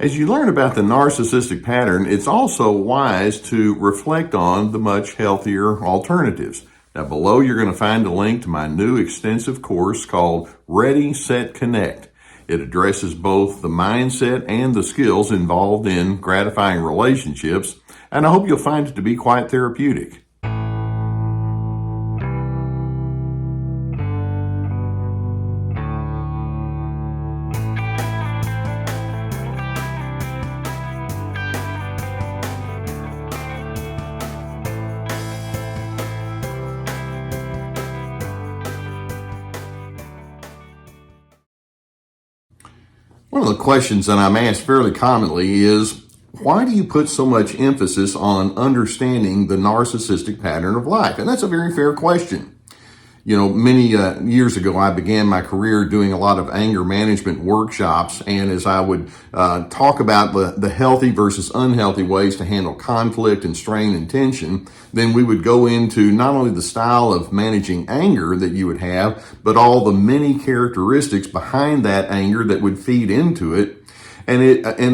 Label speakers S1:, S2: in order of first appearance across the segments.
S1: As you learn about the narcissistic pattern, it's also wise to reflect on the much healthier alternatives. Now, below you're going to find a link to my new extensive course called Ready, Set, Connect. It addresses both the mindset and the skills involved in gratifying relationships, and I hope you'll find it to be quite therapeutic. One of the questions that I'm asked fairly commonly is, why do you put so much emphasis on understanding the narcissistic pattern of life? And that's a very fair question. You know, many years ago, I began my career doing a lot of anger management workshops. And as I would talk about the healthy versus unhealthy ways to handle conflict and strain and tension, then we would go into not only the style of managing anger that you would have, but all the many characteristics behind that anger that would feed into it. And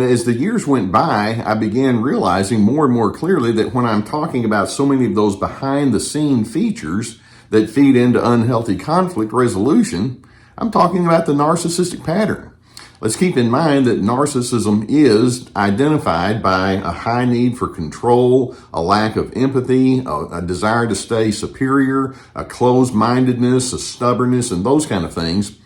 S1: as the years went by, I began realizing more and more clearly that when I'm talking about so many of those behind the scene features that feed into unhealthy conflict resolution, I'm talking about the narcissistic pattern. Let's keep in mind that narcissism is identified by a high need for control, a lack of empathy, a desire to stay superior, a closed-mindedness, a stubbornness, and those kind of things.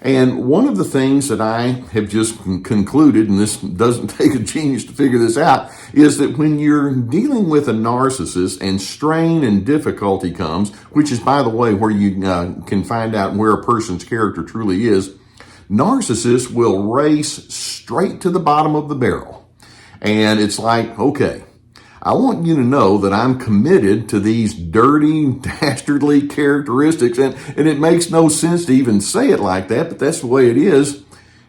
S1: And one of the things that I have just concluded, and this doesn't take a genius to figure this out, is that when you're dealing with a narcissist and strain and difficulty comes, which is, by the way, where you can find out where a person's character truly is, narcissists will race straight to the bottom of the barrel. And it's like, okay, I want you to know that I'm committed to these dirty, dastardly characteristics, and it makes no sense to even say it like that, but that's the way it is.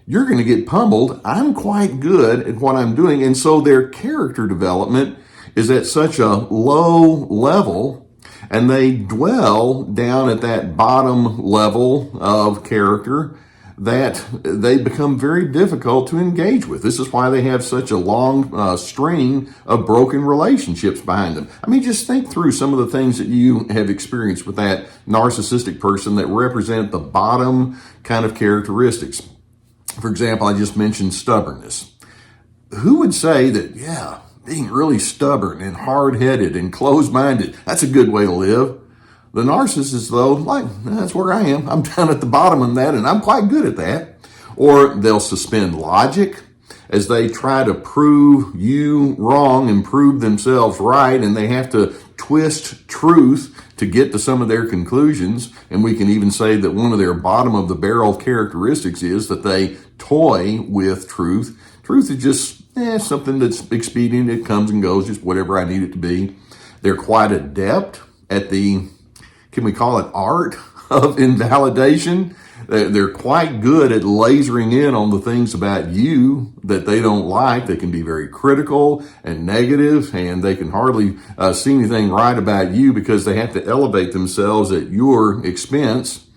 S1: You're going to get pummeled. I'm quite good at what I'm doing, and so their character development is at such a low level, and they dwell down at that bottom level of character that they become very difficult to engage with. This is why they have such a long string of broken relationships behind them. I mean, just think through some of the things that you have experienced with that narcissistic person that represent the bottom kind of characteristics. For example, I just mentioned stubbornness. Who would say that, yeah, being really stubborn and hard-headed and closed-minded, that's a good way to live? The narcissist, though, like, that's where I am. I'm down at the bottom of that, and I'm quite good at that. Or they'll suspend logic as they try to prove you wrong and prove themselves right, and they have to twist truth to get to some of their conclusions. And we can even say that one of their bottom of the barrel characteristics is that they toy with truth. Truth is just something that's expedient. It comes and goes, just whatever I need it to be. They're quite adept at the, can we call it art of invalidation? They're quite good at lasering in on the things about you that they don't like. They can be very critical and negative, and they can hardly see anything right about you because they have to elevate themselves at your expense.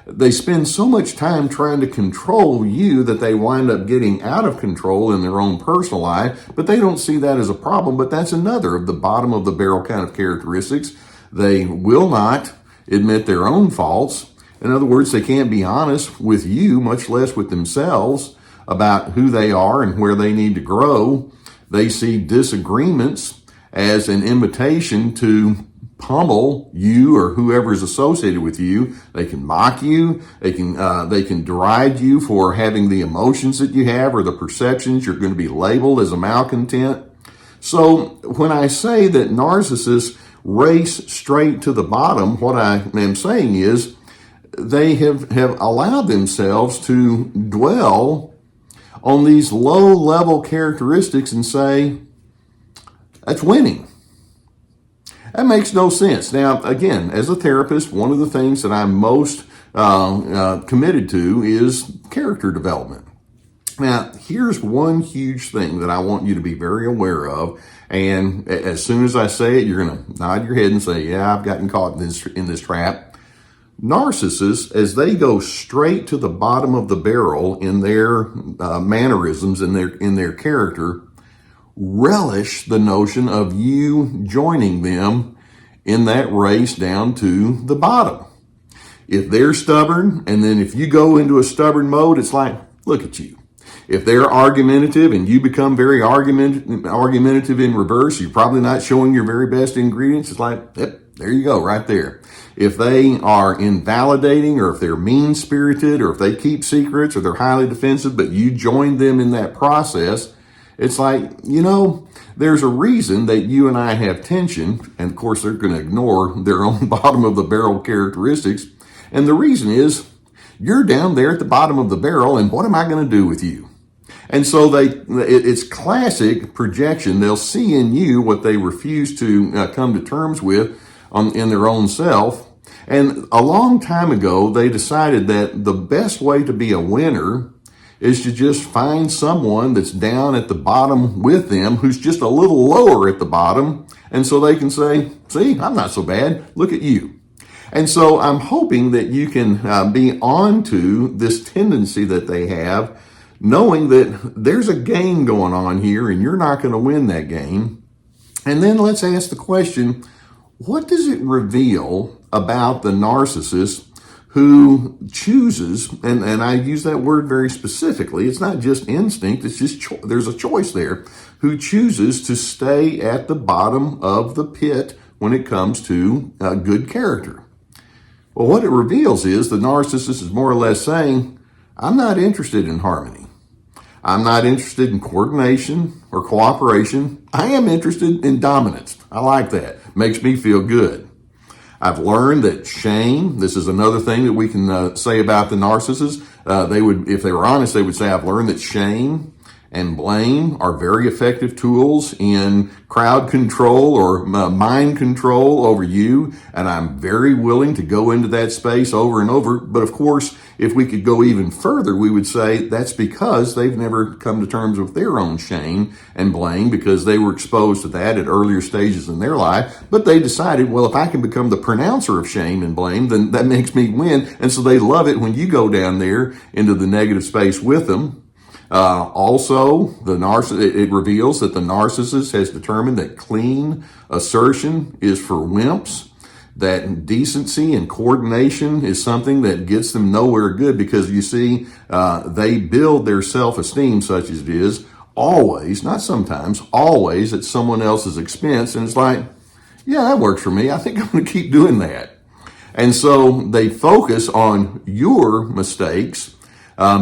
S1: They spend so much time trying to control you that they wind up getting out of control in their own personal life, but they don't see that as a problem. But that's another of the bottom of the barrel kind of characteristics. They will not admit their own faults. In other words, they can't be honest with you, much less with themselves, about who they are and where they need to grow. They see disagreements as an invitation to pummel you or whoever is associated with you. They can mock you. They can deride you for having the emotions that you have or the perceptions. You're going to be labeled as a malcontent. So when I say that narcissists race straight to the bottom, what I am saying is they have allowed themselves to dwell on these low-level characteristics and say, that's winning. That makes no sense. Now, again, as a therapist, one of the things that I'm most committed to is character development. Now, here's one huge thing that I want you to be very aware of. And as soon as I say it, you're going to nod your head and say, yeah, I've gotten caught in this trap. Narcissists, as they go straight to the bottom of the barrel in their mannerisms, in their character, relish the notion of you joining them in that race down to the bottom. If they're stubborn, and then if you go into a stubborn mode, it's like, look at you. If they're argumentative and you become very argumentative in reverse, you're probably not showing your very best ingredients. It's like, yep, there you go, right there. If they are invalidating, or if they're mean-spirited, or if they keep secrets, or they're highly defensive, but you join them in that process, it's like, there's a reason that you and I have tension, and of course they're going to ignore their own bottom of the barrel characteristics. And the reason is, you're down there at the bottom of the barrel, and what am I going to do with you? And so it's classic projection. They'll see in you what they refuse to come to terms with in their own self. And a long time ago, they decided that the best way to be a winner is to just find someone that's down at the bottom with them, who's just a little lower at the bottom. And so they can say, see, I'm not so bad. Look at you. And so I'm hoping that you can be onto this tendency that they have, knowing that there's a game going on here and you're not going to win that game. And then let's ask the question, what does it reveal about the narcissist who chooses, and I use that word very specifically, it's not just instinct, it's just there's a choice there, who chooses to stay at the bottom of the pit when it comes to good character? Well, what it reveals is the narcissist is more or less saying, I'm not interested in harmony. I'm not interested in coordination or cooperation. I am interested in dominance. I like that. Makes me feel good. I've learned that shame, this is another thing that we can say about the narcissists. They would, if they were honest, they would say, I've learned that shame and blame are very effective tools in crowd control or mind control over you. And I'm very willing to go into that space over and over. But of course, if we could go even further, we would say that's because they've never come to terms with their own shame and blame, because they were exposed to that at earlier stages in their life. But they decided, well, if I can become the pronouncer of shame and blame, then that makes me win. And so they love it when you go down there into the negative space with them. Also, it reveals that the narcissist has determined that clean assertion is for wimps, that decency and coordination is something that gets them nowhere good, because you see, they build their self-esteem, such as it is, always, not sometimes, always at someone else's expense. And it's like, yeah, that works for me. I think I'm going to keep doing that. And so they focus on your mistakes,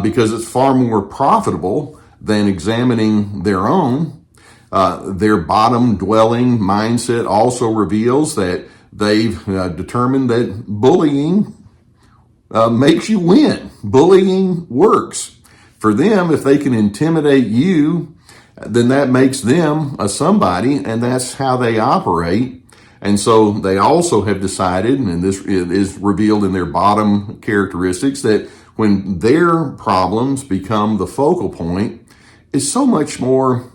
S1: because it's far more profitable than examining their own. Their bottom-dwelling mindset also reveals that they've determined that bullying makes you win. Bullying works. For them, if they can intimidate you, then that makes them a somebody, and that's how they operate. And so they also have decided, and this is revealed in their bottom characteristics, that when their problems become the focal point, it's so much more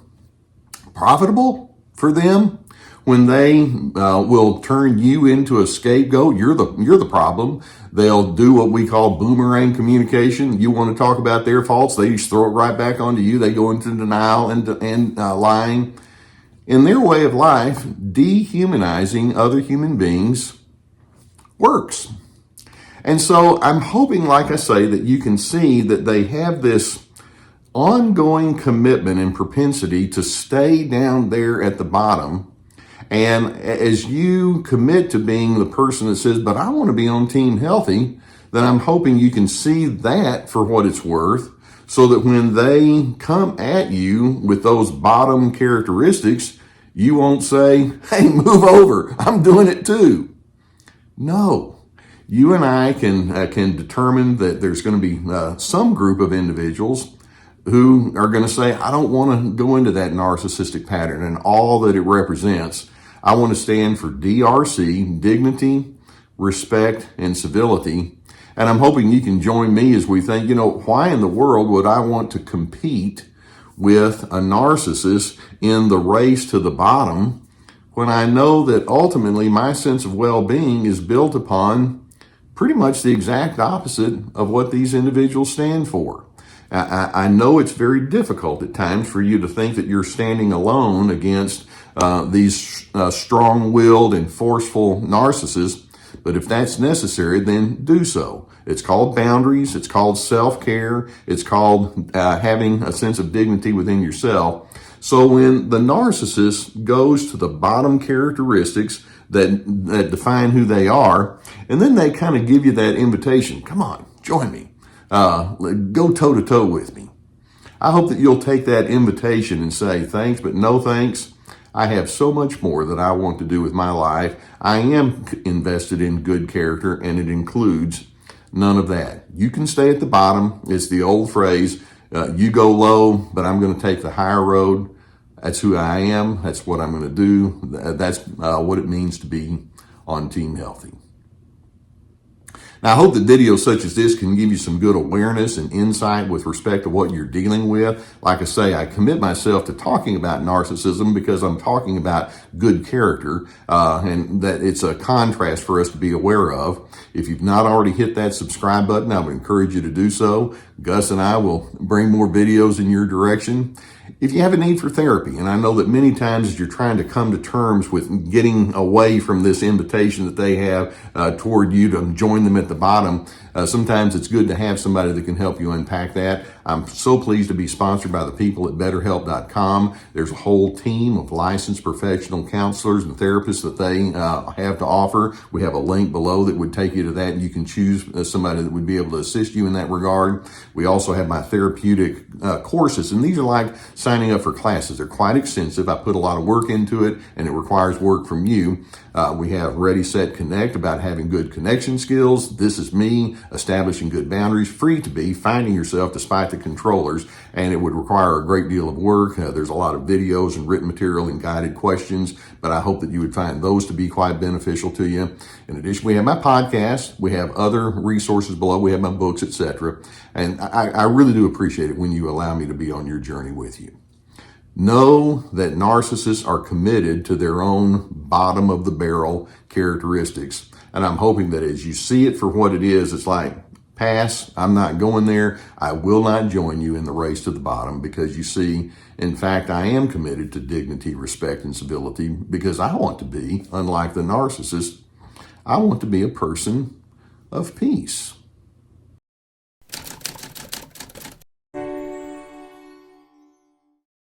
S1: profitable for them when they will turn you into a scapegoat. You're the problem. They'll do what we call boomerang communication. You want to talk about their faults, they just throw it right back onto you. They go into denial and lying. In their way of life, dehumanizing other human beings works. And so I'm hoping, like I say, that you can see that they have this ongoing commitment and propensity to stay down there at the bottom. And as you commit to being the person that says, but I want to be on Team Healthy, then I'm hoping you can see that for what it's worth, so that when they come at you with those bottom characteristics, you won't say, hey, move over, I'm doing it too. No. You and I can determine that there's going to be some group of individuals who are going to say, I don't want to go into that narcissistic pattern and all that it represents. I want to stand for DRC, dignity, respect, and civility. And I'm hoping you can join me as we think, why in the world would I want to compete with a narcissist in the race to the bottom when I know that ultimately my sense of well-being is built upon pretty much the exact opposite of what these individuals stand for. I know it's very difficult at times for you to think that you're standing alone against these strong-willed and forceful narcissists, but if that's necessary, then do so. It's called boundaries. It's called self-care. It's called having a sense of dignity within yourself. So when the narcissist goes to the bottom characteristics that define who they are, and then they kind of give you that invitation, come on, join me. Go toe-to-toe with me. I hope that you'll take that invitation and say, thanks, but no thanks. I have so much more that I want to do with my life. I am invested in good character, and it includes none of that. You can stay at the bottom. It's the old phrase, you go low, but I'm going to take the higher road. That's who I am. That's what I'm going to do. That's what it means to be on Team Healthy. Now, I hope that videos such as this can give you some good awareness and insight with respect to what you're dealing with. Like I say, I commit myself to talking about narcissism because I'm talking about good character, and that it's a contrast for us to be aware of. If you've not already hit that subscribe button, I would encourage you to do so. Gus and I will bring more videos in your direction. If you have a need for therapy, and I know that many times as you're trying to come to terms with getting away from this invitation that they have toward you to join them at the bottom, sometimes it's good to have somebody that can help you unpack that. I'm so pleased to be sponsored by the people at BetterHelp.com. There's a whole team of licensed professional counselors and therapists that they have to offer. We have a link below that would take you to that, and you can choose somebody that would be able to assist you in that regard. We also have my therapeutic courses, and these are like signing up for classes. They're quite extensive. I put a lot of work into it, and it requires work from you. We have Ready, Set, Connect about having good connection skills. This is me establishing good boundaries, free to be, finding yourself despite the controllers, and it would require a great deal of work. There's a lot of videos and written material and guided questions, but I hope that you would find those to be quite beneficial to you. In addition, we have my podcast. We have other resources below. We have my books, etc. And I really do appreciate it when you allow me to be on your journey with you. Know that narcissists are committed to their own bottom of the barrel characteristics. And I'm hoping that as you see it for what it is, it's like, pass, I'm not going there. I will not join you in the race to the bottom, because you see, in fact, I am committed to dignity, respect, and civility, because I want to be, unlike the narcissist, I want to be a person of peace.